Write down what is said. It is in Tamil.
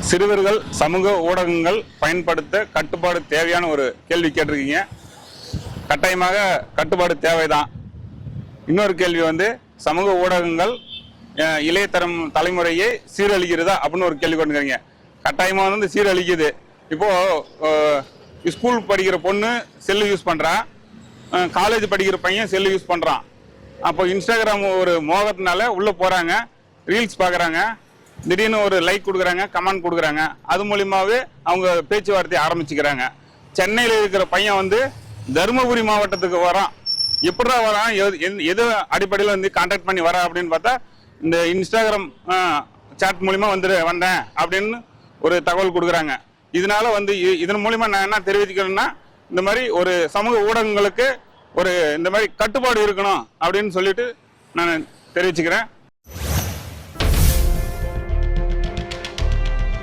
சிறுவர்கள் சமூக ஊடகங்கள் பயன்படுத்த கட்டுப்பாடு தேவையான ஒரு கேள்வி கேட்டிருக்கீங்க. கட்டாயமாக கட்டுப்பாடு தேவைதான். இன்னொரு கேள்வி வந்து சமூக ஊடகங்கள் இளைய தலைமுறையை சீரழிக்கிறதா அப்படின்னு ஒரு கேள்வி கொண்டுக்கிறீங்க. கட்டாயமாக வந்து சீரழிக்குது. இப்போ ஸ்கூல் படிக்கிற பொண்ணு செல்லு யூஸ் பண்ணுறான், காலேஜ் படிக்கிற பையன் செல்லு யூஸ் பண்ணுறான். அப்போ இன்ஸ்டாகிராம் ஒரு மோகத்தினால உள்ளே போகிறாங்க, ரீல்ஸ் பார்க்குறாங்க, திடீர்னு ஒரு லைக் கொடுக்குறாங்க, கமெண்ட் கொடுக்குறாங்க. அது மூலியமாகவே அவங்க பேச்சுவார்த்தையை ஆரம்பிச்சுக்கிறாங்க. சென்னையில் இருக்கிற பையன் வந்து தருமபுரி மாவட்டத்துக்கு வரான். எப்படா வரான், எது அடிப்படையில் வந்து கான்டாக்ட் பண்ணி வரா அப்படின்னு பார்த்தா இந்த இன்ஸ்டாகிராம் சாட் மூலிமா வந்தேன் அப்படின்னு ஒரு தகவல் கொடுக்குறாங்க. இதனால வந்து இதன் மூலிமா நான் என்ன தெரிவிச்சுக்கிறேன்னா, இந்த மாதிரி ஒரு சமூக ஊடகங்களுக்கு ஒரு இந்த மாதிரி கட்டுப்பாடு இருக்கணும் அப்படின்னு சொல்லிட்டு நான் தெரிவிச்சுக்கிறேன்.